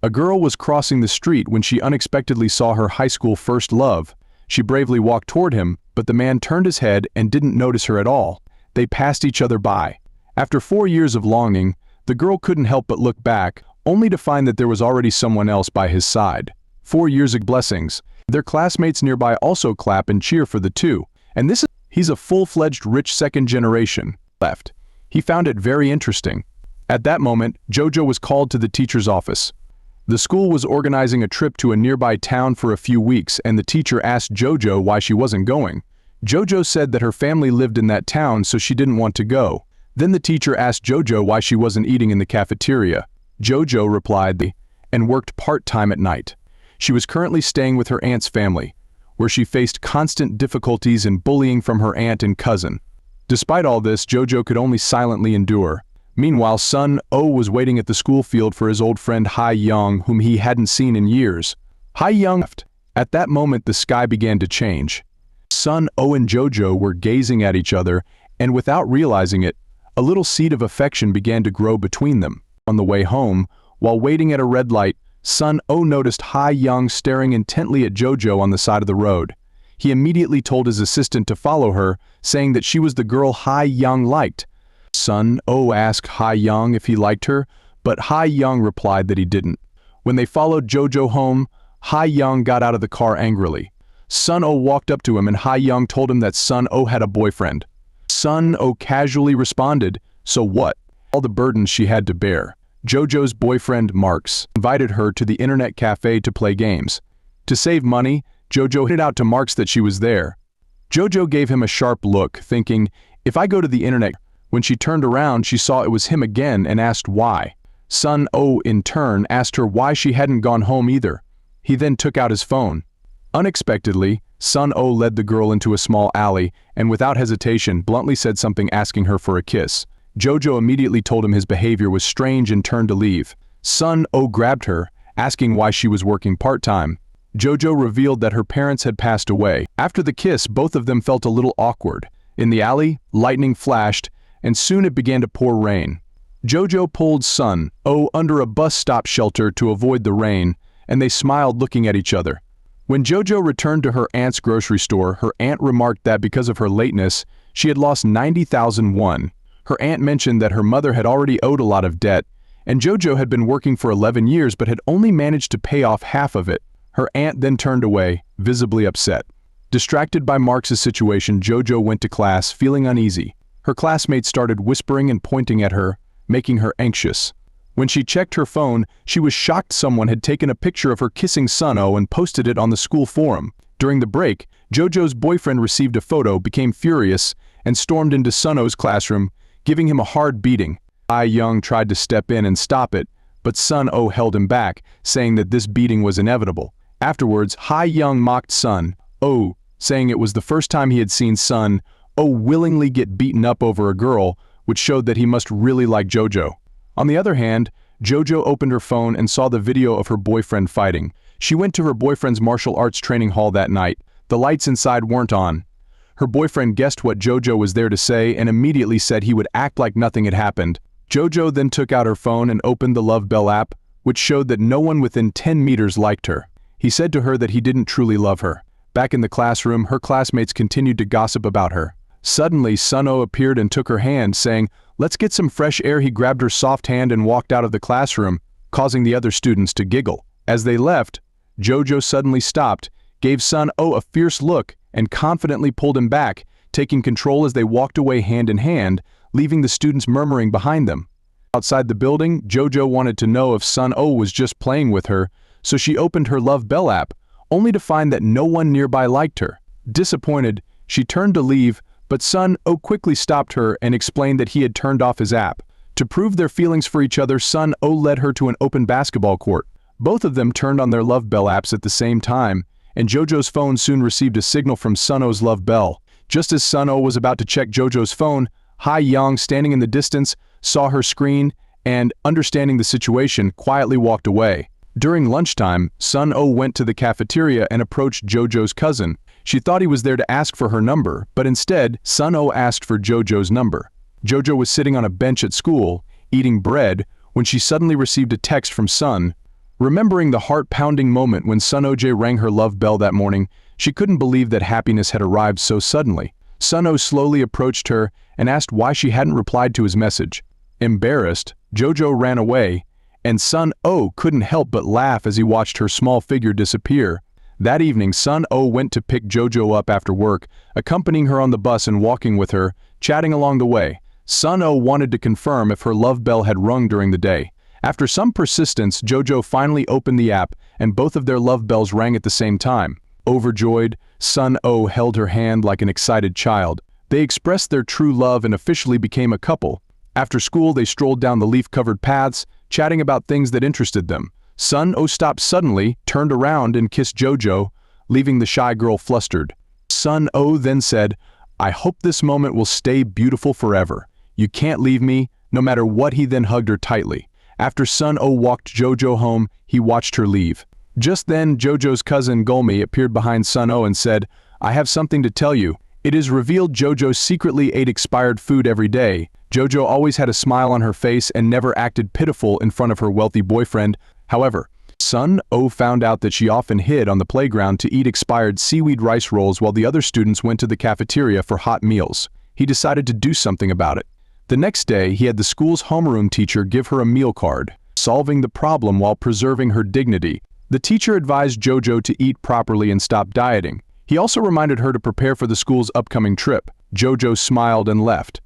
A girl was crossing the street when she unexpectedly saw her high school first love. She bravely walked toward him, but the man turned his head and didn't notice her at all. They passed each other by. After 4 years of longing, the girl couldn't help but look back, only to find that there was already someone else by his side. 4 years of blessings. Their classmates nearby also clap and cheer for the two. And he's a full-fledged rich second generation. Left. He found it very interesting. At that moment, Jojo was called to the teacher's office. The school was organizing a trip to a nearby town for a few weeks, and the teacher asked Jojo why she wasn't going. Jojo said that her family lived in that town, so she didn't want to go. Then the teacher asked Jojo why she wasn't eating in the cafeteria. Jojo replied, and worked part-time at night. She was currently staying with her aunt's family, where she faced constant difficulties and bullying from her aunt and cousin. Despite all this, Jojo could only silently endure. Meanwhile, Sun Oh was waiting at the school field for his old friend Hai Young, whom he hadn't seen in years. Hai Young left. At that moment, the sky began to change. Sun Oh and Jojo were gazing at each other, and without realizing it, a little seed of affection began to grow between them. On the way home, while waiting at a red light, Sun Oh noticed Hai Young staring intently at Jojo on the side of the road. He immediately told his assistant to follow her, saying that she was the girl Hai Young liked. Sun Oh asked Hai Young if he liked her, but Hai Young replied that he didn't. When they followed Jojo home, Hai Young got out of the car angrily. Sun Oh walked up to him and Hai Young told him that Sun Oh had a boyfriend. Sun Oh casually responded, "So what?" All the burdens she had to bear. Jojo's boyfriend, Marks, invited her to the internet cafe to play games. To save money, Jojo hid out to Marks that she was there. Jojo gave him a sharp look, thinking, "If I go to the internet..." When she turned around, she saw it was him again and asked why. Sun Oh, in turn, asked her why she hadn't gone home either. He then took out his phone. Unexpectedly, Sun Oh led the girl into a small alley and without hesitation bluntly said something asking her for a kiss. Jojo immediately told him his behavior was strange and turned to leave. Sun Oh grabbed her, asking why she was working part-time. Jojo revealed that her parents had passed away. After the kiss, both of them felt a little awkward. In the alley, lightning flashed, and soon it began to pour rain. Jojo pulled Sun Oh under a bus stop shelter to avoid the rain, and they smiled looking at each other. When Jojo returned to her aunt's grocery store, her aunt remarked that because of her lateness, she had lost 90,000 won. Her aunt mentioned that her mother had already owed a lot of debt, and Jojo had been working for 11 years but had only managed to pay off half of it. Her aunt then turned away, visibly upset. Distracted by Marks' situation, Jojo went to class, feeling uneasy. Her classmates started whispering and pointing at her, making her anxious. When she checked her phone, she was shocked someone had taken a picture of her kissing Sun Oh and posted it on the school forum. During the break, Jojo's boyfriend received a photo, became furious, and stormed into Sun Oh's classroom, giving him a hard beating. Hai Young tried to step in and stop it, but Sun Oh held him back, saying that this beating was inevitable. Afterwards, Hai Young mocked Sun Oh, saying it was the first time he had seen Sun Oh willingly get beaten up over a girl, which showed that he must really like Jojo. On the other hand, Jojo opened her phone and saw the video of her boyfriend fighting. She went to her boyfriend's martial arts training hall that night. The lights inside weren't on. Her boyfriend guessed what Jojo was there to say and immediately said he would act like nothing had happened. Jojo then took out her phone and opened the Love Bell app, which showed that no one within 10 meters liked her. He said to her that he didn't truly love her. Back in the classroom, her classmates continued to gossip about her. Suddenly, Sun Oh appeared and took her hand, saying, "Let's get some fresh air." He grabbed her soft hand and walked out of the classroom, causing the other students to giggle. As they left, Jojo suddenly stopped, gave Sun Oh a fierce look, and confidently pulled him back, taking control as they walked away hand in hand, leaving the students murmuring behind them. Outside the building, Jojo wanted to know if Sun Oh was just playing with her, so she opened her Love Bell app, only to find that no one nearby liked her. Disappointed, she turned to leave, but Sun Oh quickly stopped her and explained that he had turned off his app. To prove their feelings for each other, Sun Oh led her to an open basketball court. Both of them turned on their Love Bell apps at the same time, and Jojo's phone soon received a signal from Sun Oh's Love Bell. Just as Sun Oh was about to check Jojo's phone, Hai Young, standing in the distance, saw her screen and, understanding the situation, quietly walked away. During lunchtime, Sun Oh went to the cafeteria and approached Jojo's cousin. She thought he was there to ask for her number, but instead, Sun Oh asked for Jojo's number. Jojo was sitting on a bench at school, eating bread, when she suddenly received a text from Sun Remembering the heart-pounding moment when Sun Oh rang her love bell that morning, she couldn't believe that happiness had arrived so suddenly. Sun Oh slowly approached her and asked why she hadn't replied to his message. Embarrassed, Jojo ran away, and Sun Oh couldn't help but laugh as he watched her small figure disappear. That evening, Sun Oh went to pick Jojo up after work, accompanying her on the bus and walking with her, chatting along the way. Sun Oh wanted to confirm if her love bell had rung during the day. After some persistence, Jojo finally opened the app, and both of their love bells rang at the same time. Overjoyed, Sun Oh held her hand like an excited child. They expressed their true love and officially became a couple. After school, they strolled down the leaf-covered paths, chatting about things that interested them. Sun Oh stopped suddenly, turned around and kissed Jojo, leaving the shy girl flustered. Sun Oh then said, "I hope this moment will stay beautiful forever. You can't leave me, no matter what." He then hugged her tightly. After Sun Oh walked Jojo home, he watched her leave. Just then, Jojo's cousin Gulmi appeared behind Sun Oh and said, "I have something to tell you." It is revealed Jojo secretly ate expired food every day. Jojo always had a smile on her face and never acted pitiful in front of her wealthy boyfriend. However, Sun Oh found out that she often hid on the playground to eat expired seaweed rice rolls while the other students went to the cafeteria for hot meals. He decided to do something about it. The next day, he had the school's homeroom teacher give her a meal card, solving the problem while preserving her dignity. The teacher advised Jojo to eat properly and stop dieting. He also reminded her to prepare for the school's upcoming trip. Jojo smiled and left.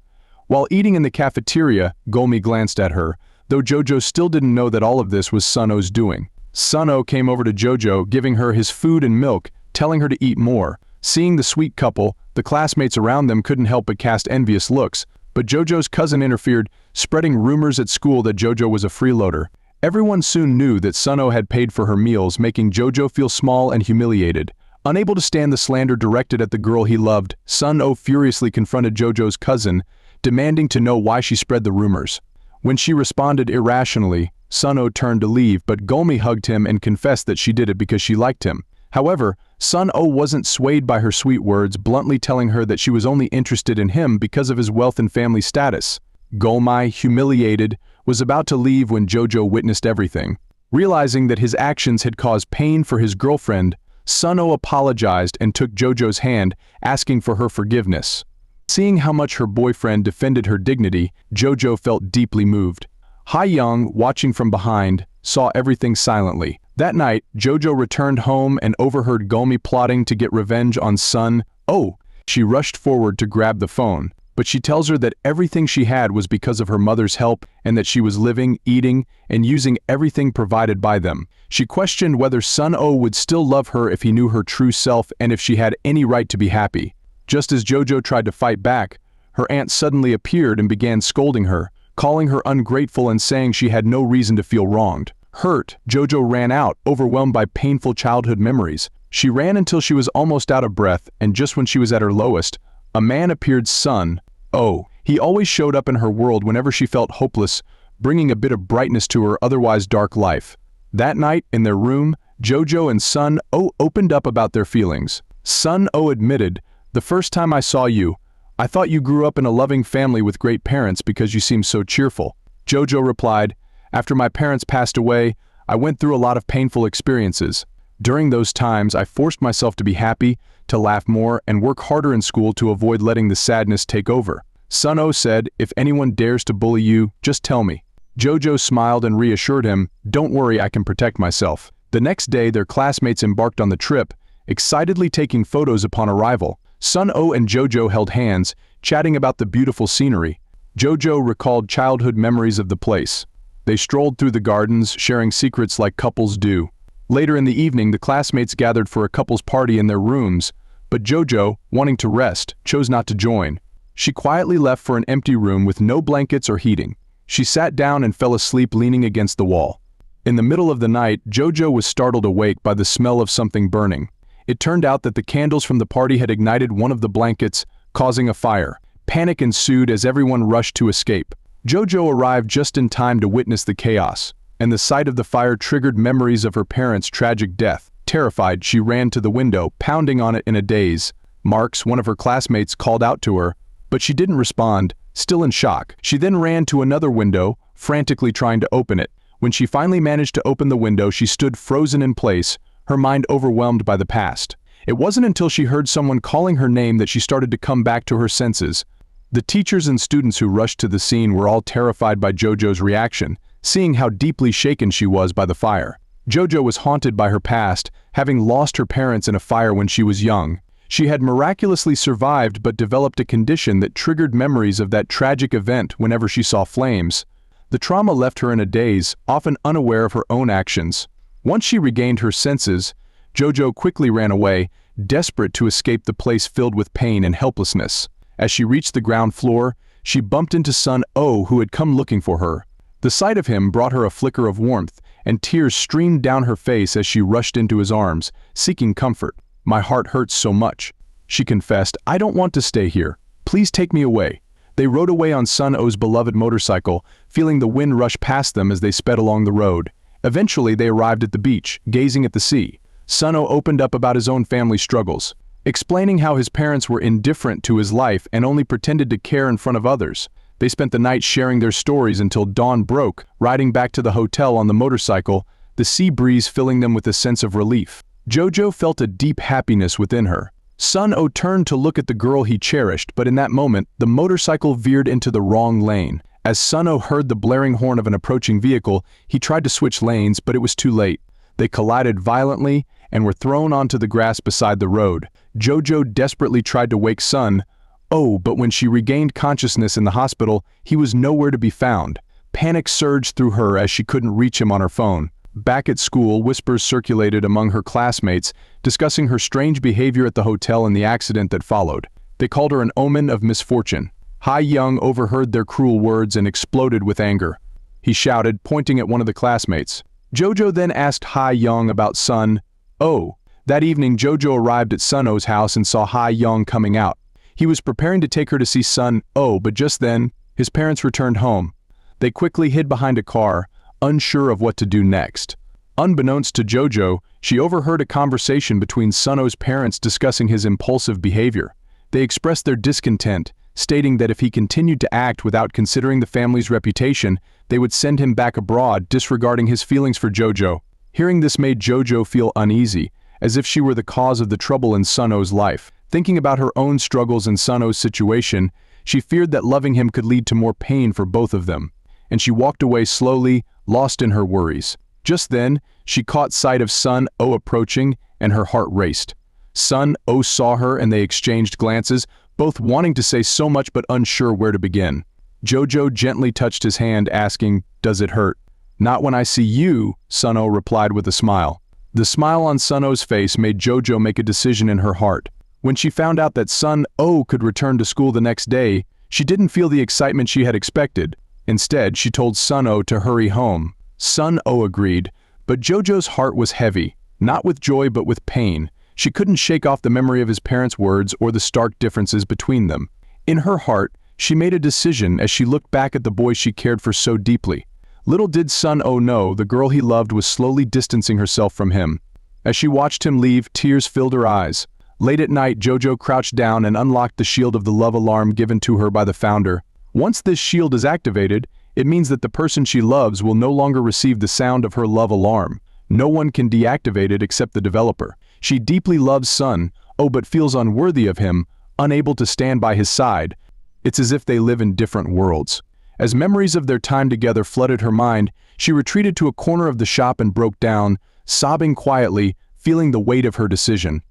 While eating in the cafeteria, Gulmi glanced at her, though Jojo still didn't know that all of this was Sun Oh's doing. Sun Oh came over to Jojo, giving her his food and milk, telling her to eat more. Seeing the sweet couple, the classmates around them couldn't help but cast envious looks. But Jojo's cousin interfered, spreading rumors at school that Jojo was a freeloader. Everyone soon knew that Sun Oh had paid for her meals, making Jojo feel small and humiliated. Unable to stand the slander directed at the girl he loved, Sun Oh furiously confronted Jojo's cousin, demanding to know why she spread the rumors. When she responded irrationally, Sun Oh turned to leave, but Gulmi hugged him and confessed that she did it because she liked him. However, Sun Oh wasn't swayed by her sweet words, bluntly telling her that she was only interested in him because of his wealth and family status. Gulmi, humiliated, was about to leave when Jojo witnessed everything. Realizing that his actions had caused pain for his girlfriend, Sun Oh apologized and took Jojo's hand, asking for her forgiveness. Seeing how much her boyfriend defended her dignity, Jojo felt deeply moved. Ha Young, watching from behind, saw everything silently. That night, Jojo returned home and overheard Gulmi plotting to get revenge on Sun Oh. She rushed forward to grab the phone, but she tells her that everything she had was because of her mother's help and that she was living, eating, and using everything provided by them. She questioned whether Sun Oh would still love her if he knew her true self and if she had any right to be happy. Just as Jojo tried to fight back, her aunt suddenly appeared and began scolding her, calling her ungrateful and saying she had no reason to feel wronged. Hurt, Jojo ran out, overwhelmed by painful childhood memories. She ran until she was almost out of breath, and just when she was at her lowest, a man appeared. Sun Oh. He always showed up in her world whenever she felt hopeless, bringing a bit of brightness to her otherwise dark life. That night, in their room, Jojo and Sun Oh opened up about their feelings. Sun Oh admitted, "The first time I saw you, I thought you grew up in a loving family with great parents because you seemed so cheerful." Jojo replied, "After my parents passed away, I went through a lot of painful experiences. During those times, I forced myself to be happy, to laugh more, and work harder in school to avoid letting the sadness take over." Sun Oh said, "If anyone dares to bully you, just tell me." Jojo smiled and reassured him, "Don't worry, I can protect myself." The next day, their classmates embarked on the trip, excitedly taking photos upon arrival. Sun Oh and Jojo held hands, chatting about the beautiful scenery. Jojo recalled childhood memories of the place. They strolled through the gardens, sharing secrets like couples do. Later in the evening, the classmates gathered for a couples party in their rooms, but Jojo, wanting to rest, chose not to join. She quietly left for an empty room with no blankets or heating. She sat down and fell asleep leaning against the wall. In the middle of the night, Jojo was startled awake by the smell of something burning. It turned out that the candles from the party had ignited one of the blankets, causing a fire. Panic ensued as everyone rushed to escape. Jojo arrived just in time to witness the chaos, and the sight of the fire triggered memories of her parents' tragic death. Terrified, she ran to the window, pounding on it in a daze. Marks, one of her classmates, called out to her, but she didn't respond, still in shock. She then ran to another window, frantically trying to open it. When she finally managed to open the window, she stood frozen in place, her mind overwhelmed by the past. It wasn't until she heard someone calling her name that she started to come back to her senses. The teachers and students who rushed to the scene were all terrified by JoJo's reaction, seeing how deeply shaken she was by the fire. JoJo was haunted by her past, having lost her parents in a fire when she was young. She had miraculously survived but developed a condition that triggered memories of that tragic event whenever she saw flames. The trauma left her in a daze, often unaware of her own actions. Once she regained her senses, JoJo quickly ran away, desperate to escape the place filled with pain and helplessness. As she reached the ground floor, she bumped into Sun Oh, who had come looking for her. The sight of him brought her a flicker of warmth, and tears streamed down her face as she rushed into his arms, seeking comfort. "My heart hurts so much," she confessed. "I don't want to stay here. Please take me away." They rode away on Sun Oh's beloved motorcycle, feeling the wind rush past them as they sped along the road. Eventually they arrived at the beach, gazing at the sea. Sun Oh opened up about his own family struggles, explaining how his parents were indifferent to his life and only pretended to care in front of others. They spent the night sharing their stories until dawn broke, riding back to the hotel on the motorcycle, the sea breeze filling them with a sense of relief. JoJo felt a deep happiness within her. Sun Oh turned to look at the girl he cherished, but in that moment, the motorcycle veered into the wrong lane. As Sun Oh heard the blaring horn of an approaching vehicle, he tried to switch lanes, but it was too late. They collided violently and were thrown onto the grass beside the road. JoJo desperately tried to wake Sun Oh, but when she regained consciousness in the hospital, he was nowhere to be found. Panic surged through her as she couldn't reach him on her phone. Back at school, whispers circulated among her classmates, discussing her strange behavior at the hotel and the accident that followed. They called her an omen of misfortune. Hai Young overheard their cruel words and exploded with anger. He shouted, pointing at one of the classmates. JoJo then asked Hai Young about Sun Oh. That evening, JoJo arrived at Sun Oh's house and saw Hai Young coming out. He was preparing to take her to see Sun Oh, but just then, his parents returned home. They quickly hid behind a car, unsure of what to do next. Unbeknownst to JoJo, she overheard a conversation between Sun Oh's parents discussing his impulsive behavior. They expressed their discontent, stating that if he continued to act without considering the family's reputation, they would send him back abroad, disregarding his feelings for JoJo. Hearing this made JoJo feel uneasy, as if she were the cause of the trouble in Sun Oh's life. Thinking about her own struggles and Sun Oh's situation, she feared that loving him could lead to more pain for both of them, and she walked away slowly, lost in her worries. Just then, she caught sight of Sun Oh approaching, and her heart raced. Sun Oh saw her and they exchanged glances, both wanting to say so much but unsure where to begin. JoJo gently touched his hand, asking, "Does it hurt?" "Not when I see you," Sun Oh replied with a smile. The smile on Sun Oh's face made JoJo make a decision in her heart. When she found out that Sun Oh could return to school the next day, she didn't feel the excitement she had expected. Instead, she told Sun Oh to hurry home. Sun Oh agreed, but JoJo's heart was heavy, not with joy but with pain. She couldn't shake off the memory of his parents' words or the stark differences between them. In her heart, she made a decision as she looked back at the boy she cared for so deeply. Little did Sun Oh know the girl he loved was slowly distancing herself from him. As she watched him leave, tears filled her eyes. Late at night, JoJo crouched down and unlocked the shield of the love alarm given to her by the founder. Once this shield is activated, it means that the person she loves will no longer receive the sound of her love alarm. No one can deactivate it except the developer. She deeply loves Sun Oh but feels unworthy of him, unable to stand by his side. It's as if they live in different worlds. As memories of their time together flooded her mind, she retreated to a corner of the shop and broke down, sobbing quietly, feeling the weight of her decision.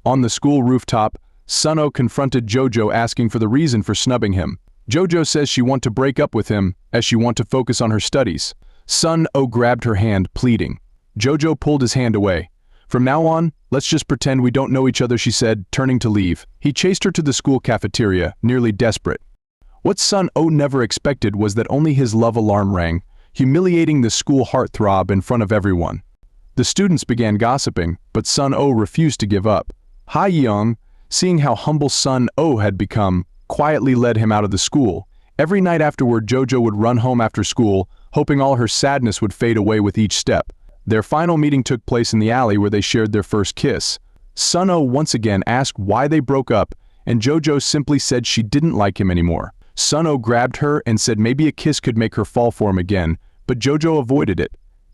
On the school rooftop, Sun Oh confronted JoJo, asking for the reason for snubbing him. JoJo says she wants to break up with him as she wants to focus on her studies. Sun Oh grabbed her hand, pleading. JoJo pulled his hand away. "From now on, let's just pretend we don't know each other," she said, turning to leave. He chased her to the school cafeteria, nearly desperate. What Sun Oh never expected was that only his love alarm rang, humiliating the school heartthrob in front of everyone. The students began gossiping, but Sun Oh refused to give up. Hai Young, seeing how humble Sun Oh had become, quietly led him out of the school. Every night afterward, JoJo would run home after school, hoping all her sadness would fade away with each step. Their final meeting took place in the alley where they shared their first kiss. Sun Oh once again asked why they broke up, and JoJo simply said she didn't like him anymore. Sun Oh grabbed her and said maybe a kiss could make her fall for him again, but Jojo avoided it.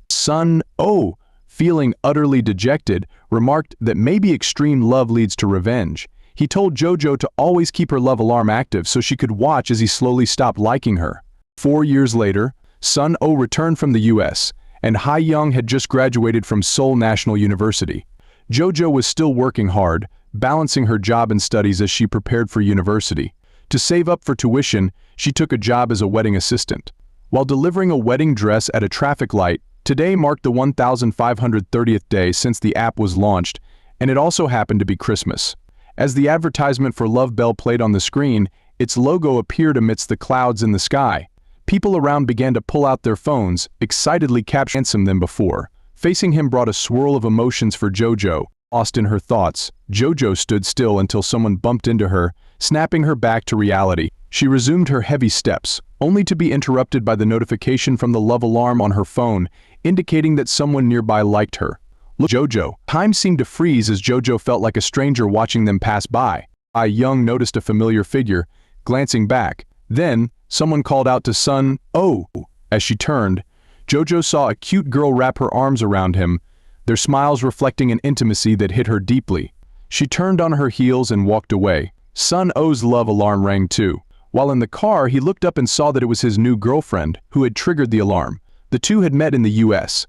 Sun Oh, feeling utterly dejected, remarked that maybe extreme love leads to revenge. He told Jojo to always keep her love alarm active so she could watch as he slowly stopped liking her. 4 years later, Sun Oh returned from the US, and Ha Young had just graduated from Seoul National University. Jojo was still working hard, balancing her job and studies as she prepared for university. To save up for tuition, she took a job as a wedding assistant. While delivering a wedding dress at a traffic light, today marked the 1530th day since the app was launched, and it also happened to be Christmas. As the advertisement for Love Bell played on the screen, its logo appeared amidst the clouds in the sky. People around began to pull out their phones, excitedly capturing them before. Facing him brought a swirl of emotions for Jojo. Lost in her thoughts, Jojo stood still until someone bumped into her, snapping her back to reality. She resumed her heavy steps, only to be interrupted by the notification from the love alarm on her phone, indicating that someone nearby liked her. Look, Jojo. Time seemed to freeze as Jojo felt like a stranger watching them pass by. Ha Young noticed a familiar figure, glancing back. Then, someone called out to Sun Oh. As she turned, Jojo saw a cute girl wrap her arms around him, their smiles reflecting an intimacy that hit her deeply. She turned on her heels and walked away. Sun Oh's love alarm rang too. While in the car, he looked up and saw that it was his new girlfriend who had triggered the alarm. The two had met in the US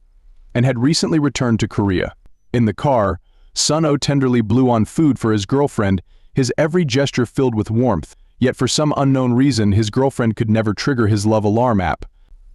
and had recently returned to Korea. In the car, Sun Oh tenderly blew on food for his girlfriend, his every gesture filled with warmth, yet for some unknown reason his girlfriend could never trigger his love alarm app.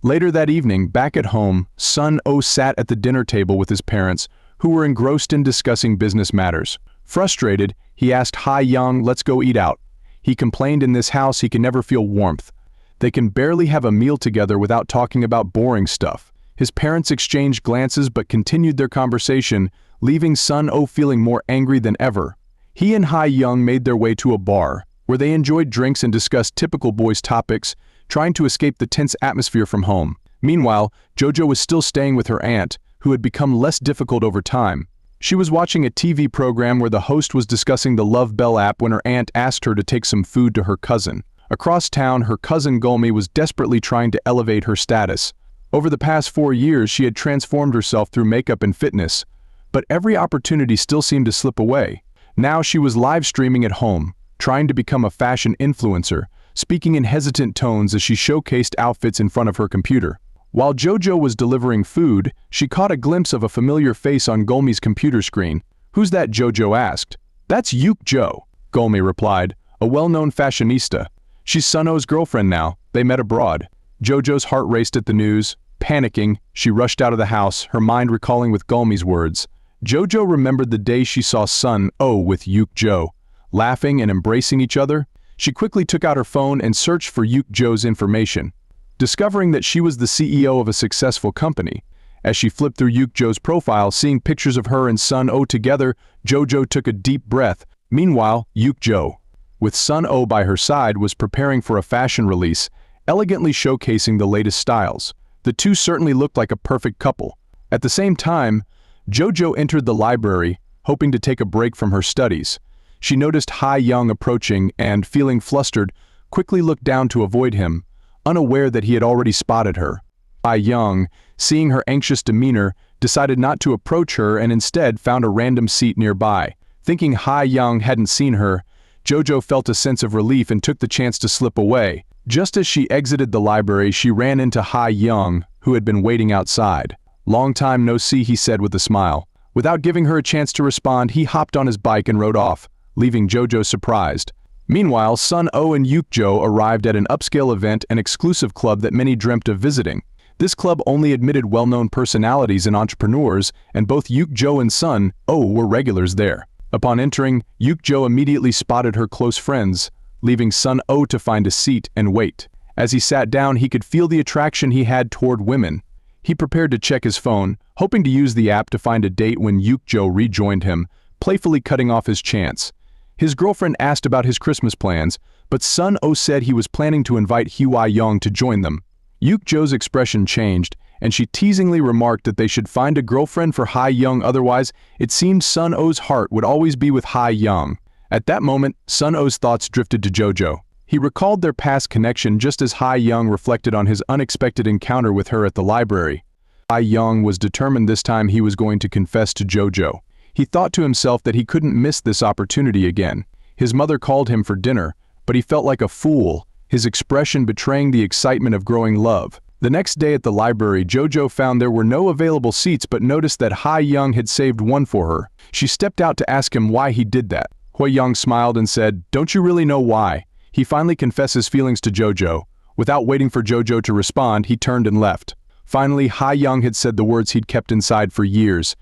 Later that evening, back at home, Sun Oh sat at the dinner table with his parents, who were engrossed in discussing business matters. Frustrated, he asked Ha Young, "Let's go eat out." He complained in this house he can never feel warmth. They can barely have a meal together without talking about boring stuff. His parents exchanged glances but continued their conversation, leaving Sun Oh feeling more angry than ever. He and Ha Young made their way to a bar, where they enjoyed drinks and discussed typical boys' topics, trying to escape the tense atmosphere from home. Meanwhile, Jojo was still staying with her aunt, who had become less difficult over time. She was watching a TV program where the host was discussing the Love Bell app when her aunt asked her to take some food to her cousin. Across town, her cousin Gulmi was desperately trying to elevate her status. Over the past 4 years, she had transformed herself through makeup and fitness, but every opportunity still seemed to slip away. Now she was live streaming at home, trying to become a fashion influencer, speaking in hesitant tones as she showcased outfits in front of her computer. While Jojo was delivering food, she caught a glimpse of a familiar face on Gulmi's computer screen. "Who's that?" Jojo asked. "That's Yuk Jo," Gulmi replied, "a well-known fashionista. She's Sun Oh's girlfriend now. They met abroad." Jojo's heart raced at the news. Panicking, she rushed out of the house, her mind recalling with Gulmi's words. Jojo remembered the day she saw Sun Oh with Yuk Jo, laughing and embracing each other. She quickly took out her phone and searched for Yuk Jo's information, discovering that she was the CEO of a successful company. As she flipped through Yuk Jo's profile, seeing pictures of her and Sun Oh together, Jojo took a deep breath. Meanwhile, Yuk Jo, with Sun Oh by her side, was preparing for a fashion release, elegantly showcasing the latest styles. The two certainly looked like a perfect couple. At the same time, Jojo entered the library, hoping to take a break from her studies. She noticed Ha Young approaching and, feeling flustered, quickly looked down to avoid him, unaware that he had already spotted her. Ha Young, seeing her anxious demeanor, decided not to approach her and instead found a random seat nearby. Thinking Ha Young hadn't seen her, Jojo felt a sense of relief and took the chance to slip away. Just as she exited the library, she ran into Ha Young, who had been waiting outside. "Long time no see," he said with a smile. Without giving her a chance to respond, he hopped on his bike and rode off, leaving Jojo surprised. Meanwhile, Sun Oh and Yuk Jo arrived at an upscale event, an exclusive club that many dreamt of visiting. This club only admitted well-known personalities and entrepreneurs, and both Yuk Jo and Sun Oh were regulars there. Upon entering, Yuk Jo immediately spotted her close friends, leaving Sun Oh to find a seat and wait. As he sat down, he could feel the attraction he had toward women. He prepared to check his phone, hoping to use the app to find a date when Yuk Jo rejoined him, playfully cutting off his chance. His girlfriend asked about his Christmas plans, but Sun Oh said he was planning to invite Hwa Young to join them. Yuk Jo's expression changed, and she teasingly remarked that they should find a girlfriend for Ha Young, otherwise it seemed Sun Oh's heart would always be with Ha Young. At that moment, Sun Oh's thoughts drifted to Jojo. He recalled their past connection just as Ha-young reflected on his unexpected encounter with her at the library. Ha-young was determined this time he was going to confess to Jojo. He thought to himself that he couldn't miss this opportunity again. His mother called him for dinner, but he felt like a fool, his expression betraying the excitement of growing love. The next day at the library, Jojo found there were no available seats but noticed that Ha-young had saved one for her. She stepped out to ask him why he did that. Ha-young smiled and said, "Don't you really know why?" He finally confessed his feelings to Jojo. Without waiting for Jojo to respond, he turned and left. Finally, Ha-young had said the words he'd kept inside for years.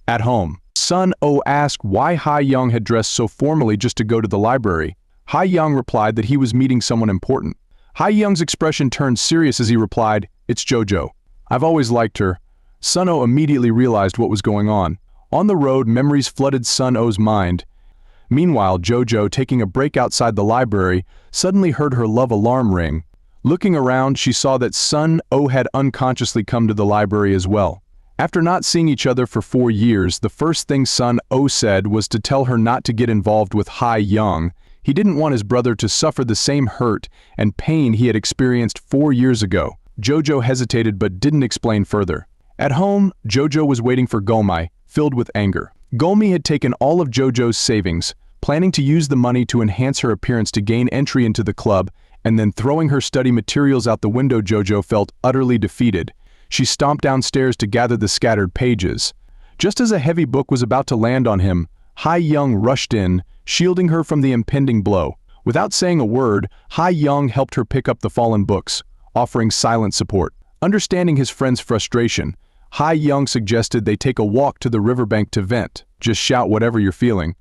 At home, Sun-oh asked why Ha-young had dressed so formally just to go to the library. Ha-young replied that he was meeting someone important. Ha-young's expression turned serious as he replied, "It's Jojo. I've always liked her." Sun-oh immediately realized what was going on. On the road, memories flooded Sun-oh's mind. Meanwhile, Jojo, taking a break outside the library, suddenly heard her love alarm ring. Looking around, she saw that Sun-oh had unconsciously come to the library as well. After not seeing each other for 4 years, the first thing Sun-oh said was to tell her not to get involved with Ha-young. He didn't want his brother to suffer the same hurt and pain he had experienced 4 years ago. Jojo hesitated but didn't explain further. At home, Jojo was waiting for Gulmi, filled with anger. Gulmi had taken all of Jojo's savings, planning to use the money to enhance her appearance to gain entry into the club, and then throwing her study materials out the window. Jojo felt utterly defeated. She stomped downstairs to gather the scattered pages. Just as a heavy book was about to land on him, Ha-young rushed in, shielding her from the impending blow. Without saying a word, Ha-young helped her pick up the fallen books, offering silent support. Understanding his friend's frustration, Ha-young suggested they take a walk to the riverbank to vent. "Just shout whatever you're feeling.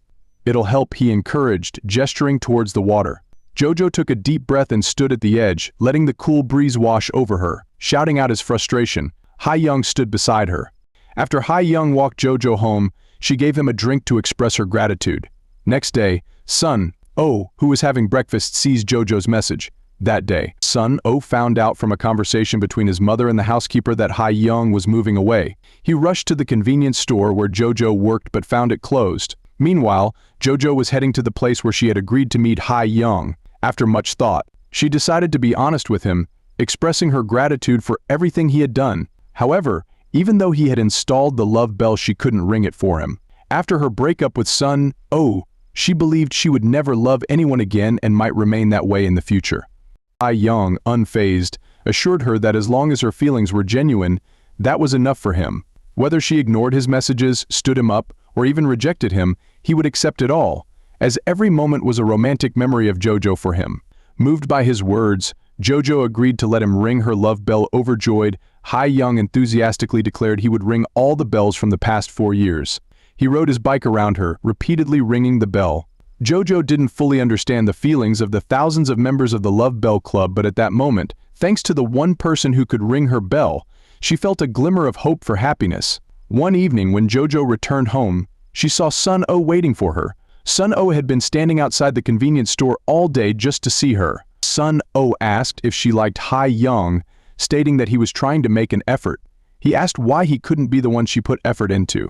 It'll help," he encouraged, gesturing towards the water. Jojo took a deep breath and stood at the edge, letting the cool breeze wash over her. Shouting out his frustration, Ha-young stood beside her. After Ha-young walked Jojo home, she gave him a drink to express her gratitude. Next day, Sun-oh, who was having breakfast, sees Jojo's message. That day, Sun-oh found out from a conversation between his mother and the housekeeper that Ha-young was moving away. He rushed to the convenience store where Jojo worked but found it closed. Meanwhile, Jojo was heading to the place where she had agreed to meet Ha-young. After much thought, she decided to be honest with him, expressing her gratitude for everything he had done. However, even though he had installed the love bell, she couldn't ring it for him. After her breakup with Sun-oh, she believed she would never love anyone again and might remain that way in the future. Ha-young, unfazed, assured her that as long as her feelings were genuine, that was enough for him. Whether she ignored his messages, stood him up, or even rejected him, he would accept it all, as every moment was a romantic memory of Jojo for him. Moved by his words, Jojo agreed to let him ring her love bell. Overjoyed, Ha-young enthusiastically declared he would ring all the bells from the past 4 years. He rode his bike around her, repeatedly ringing the bell. Jojo didn't fully understand the feelings of the thousands of members of the Love Bell Club, but at that moment, thanks to the one person who could ring her bell, she felt a glimmer of hope for happiness. One evening when Jojo returned home, she saw Sun-oh waiting for her. Sun-oh had been standing outside the convenience store all day just to see her. Sun-oh asked if she liked Ha-young, stating that he was trying to make an effort. He asked why he couldn't be the one she put effort into.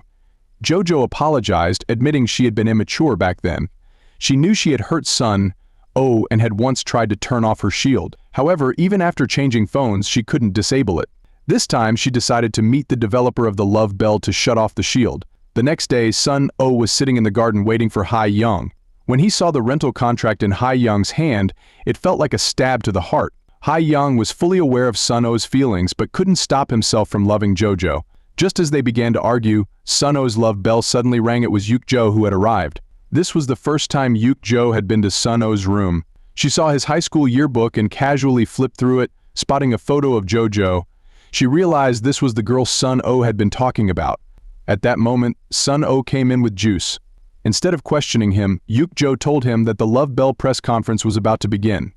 Jojo apologized, admitting she had been immature back then. She knew she had hurt Sun-oh and had once tried to turn off her shield. However, even after changing phones, she couldn't disable it. This time, she decided to meet the developer of the Love Bell to shut off the shield. The next day, Sun-oh was sitting in the garden waiting for Ha-young. When he saw the rental contract in Ha-young's hand, it felt like a stab to the heart. Ha-young was fully aware of Sun-oh's feelings but couldn't stop himself from loving Jojo. Just as they began to argue, Sun-oh's love bell suddenly rang. It was Yuk-jo who had arrived. This was the first time Yuk-jo had been to Sun-oh's room. She saw his high school yearbook and casually flipped through it, spotting a photo of Jojo. She realized this was the girl Sun-oh had been talking about. At that moment, Sun-oh came in with juice. Instead of questioning him, Yuk-jo told him that the Love Bell press conference was about to begin.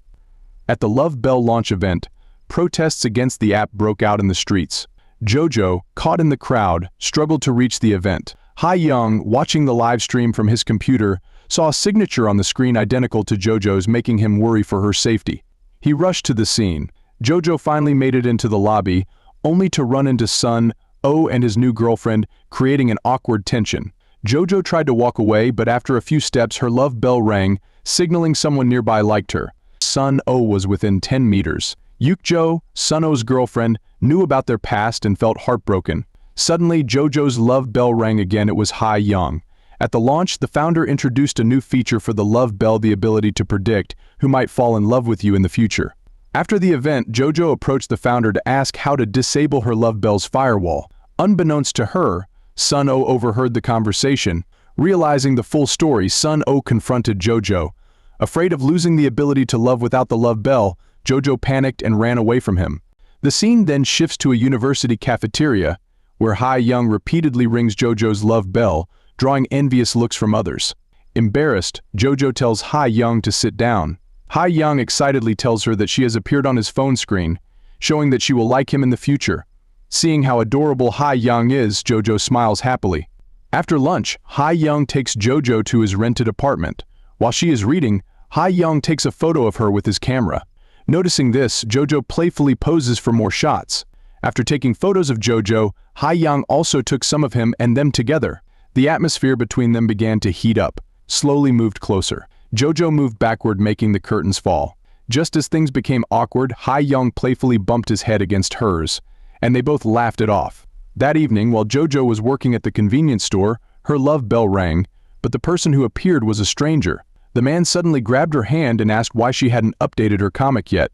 At the Love Bell launch event, protests against the app broke out in the streets. Jojo, caught in the crowd, struggled to reach the event. Ha-young, watching the live stream from his computer, saw a signature on the screen identical to Jojo's, making him worry for her safety. He rushed to the scene. Jojo finally made it into the lobby, only to run into Sun-oh and his new girlfriend, creating an awkward tension. Jojo tried to walk away, but after a few steps her love bell rang, signaling someone nearby liked her. Sun-oh was within 10 meters. Yuk-jo, Sun-oh's girlfriend, knew about their past and felt heartbroken. Suddenly, JoJo's love bell rang again. It was Hae-young. At the launch, the founder introduced a new feature for the love bell, the ability to predict who might fall in love with you in the future. After the event, JoJo approached the founder to ask how to disable her love bell's firewall. Unbeknownst to her, Sun-oh overheard the conversation. Realizing the full story, Sun-oh confronted JoJo. Afraid of losing the ability to love without the love bell, JoJo panicked and ran away from him. The scene then shifts to a university cafeteria, where Hae-young repeatedly rings JoJo's love bell, drawing envious looks from others. Embarrassed, JoJo tells Hae-young to sit down. Hae-young excitedly tells her that she has appeared on his phone screen, showing that she will like him in the future. Seeing how adorable Hae-young is, JoJo smiles happily. After lunch, Hae-young takes JoJo to his rented apartment. While she is reading, Hae-young takes a photo of her with his camera. Noticing this, JoJo playfully poses for more shots. After taking photos of JoJo, Hae-young also took some of him and them together. The atmosphere between them began to heat up, slowly moved closer. JoJo moved backward, making the curtains fall. Just as things became awkward, Hae-young playfully bumped his head against hers, and they both laughed it off. That evening, while JoJo was working at the convenience store, her love bell rang, but the person who appeared was a stranger. The man suddenly grabbed her hand and asked why she hadn't updated her comic yet.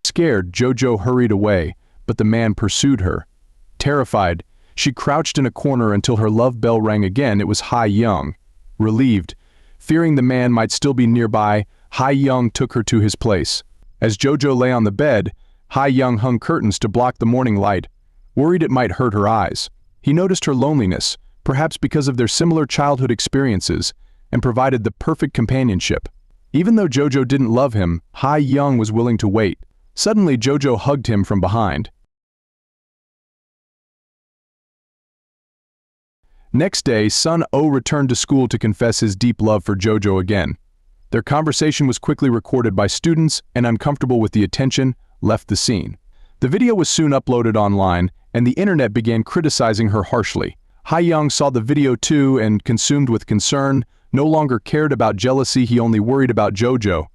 Scared, JoJo hurried away, but the man pursued her. Terrified, she crouched in a corner until her love bell rang again. It was Hae-young. Relieved, fearing the man might still be nearby, Hae-young took her to his place. As JoJo lay on the bed, Hae-young hung curtains to block the morning light, worried it might hurt her eyes. He noticed her loneliness, perhaps because of their similar childhood experiences, and provided the perfect companionship. Even though JoJo didn't love him, Hae-young was willing to wait. Suddenly, JoJo hugged him from behind. Next day, Sun-oh returned to school to confess his deep love for JoJo again. Their conversation was quickly recorded by students, and uncomfortable with the attention, left the scene. The video was soon uploaded online, and the internet began criticizing her harshly. Hae-young saw the video too and, consumed with concern, no longer cared about jealousy. He only worried about JoJo.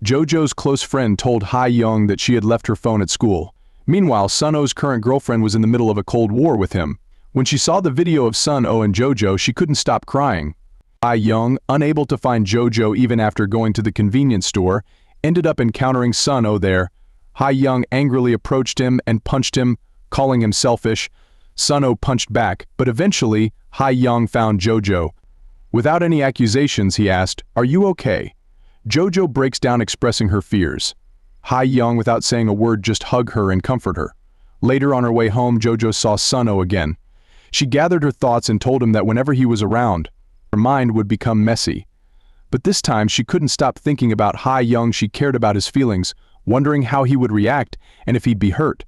JoJo's close friend told Hae-young that she had left her phone at school. Meanwhile, Sun-oh's current girlfriend was in the middle of a cold war with him. When she saw the video of Sun-oh and JoJo, she couldn't stop crying. Hae-young, unable to find JoJo even after going to the convenience store, ended up encountering Sun-oh there. Hae-young angrily approached him and punched him, calling him selfish. Sun-oh punched back, but eventually, Hae-young found JoJo. Without any accusations, he asked, "Are you okay?" JoJo breaks down expressing her fears. Hae-young, without saying a word, just hug her and comfort her. Later on her way home, JoJo saw Sun-oh again. She gathered her thoughts and told him that whenever he was around, her mind would become messy. But this time she couldn't stop thinking about Hae-young. She cared about his feelings, wondering how he would react and if he'd be hurt.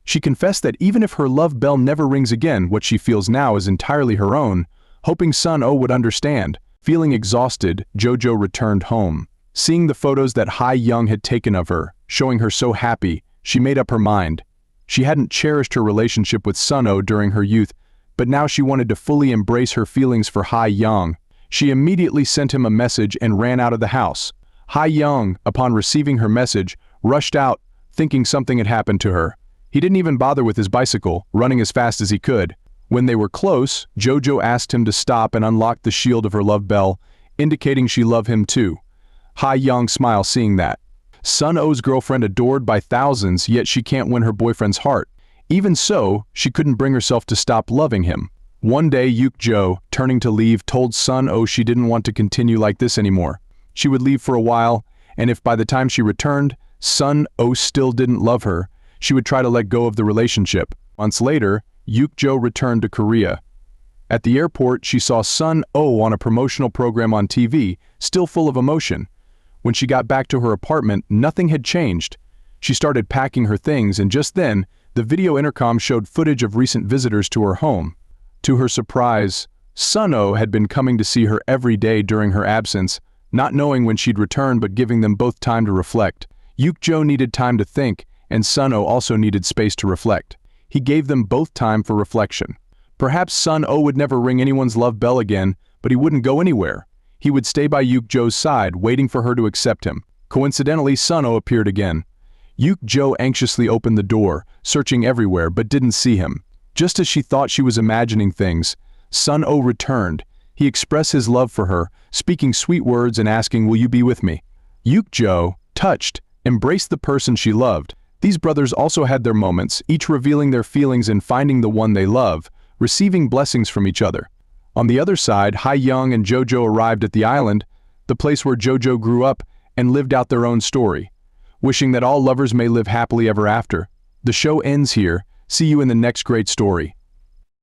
She confessed that even if her love bell never rings again, what she feels now is entirely her own, hoping Sun-oh would understand. Feeling exhausted, JoJo returned home. Seeing the photos that Hae-young had taken of her, showing her so happy, she made up her mind. She hadn't cherished her relationship with Sun-oh during her youth, but now she wanted to fully embrace her feelings for Hae-young. She immediately sent him a message and ran out of the house. Hae-young, upon receiving her message, rushed out, thinking something had happened to her. He didn't even bother with his bicycle, running as fast as he could. When they were close, JoJo asked him to stop and unlock the shield of her love bell, indicating she loved him too. Hae-young smiled seeing that. Sun-oh's girlfriend adored by thousands, yet she can't win her boyfriend's heart. Even so, she couldn't bring herself to stop loving him. One day, Yuk-jo, turning to leave, told Sun-oh she didn't want to continue like this anymore. She would leave for a while, and if by the time she returned, Sun-oh still didn't love her, she would try to let go of the relationship. Months later, Yuk-jo returned to Korea. At the airport, she saw Sun-oh on a promotional program on TV, still full of emotion. When she got back to her apartment, nothing had changed. She started packing her things, and just then, the video intercom showed footage of recent visitors to her home. To her surprise, Sun-oh had been coming to see her every day during her absence, not knowing when she'd return but giving them both time to reflect. Yuk-jo needed time to think, and Sun-oh also needed space to reflect. He gave them both time for reflection. Perhaps Sun-oh would never ring anyone's love bell again, but he wouldn't go anywhere. He would stay by Yuk-jo's side, waiting for her to accept him. Coincidentally, Sun-oh appeared again. Yuk-jo anxiously opened the door, searching everywhere but didn't see him. Just as she thought she was imagining things, Sun-oh returned. He expressed his love for her, speaking sweet words and asking, "Will you be with me?" Yuk-jo, touched, embraced the person she loved. These brothers also had their moments, each revealing their feelings and finding the one they love, receiving blessings from each other. On the other side, Ha-young and Jojo arrived at the island, the place where Jojo grew up, and lived out their own story. Wishing that all lovers may live happily ever after. The show ends here. See you in the next great story.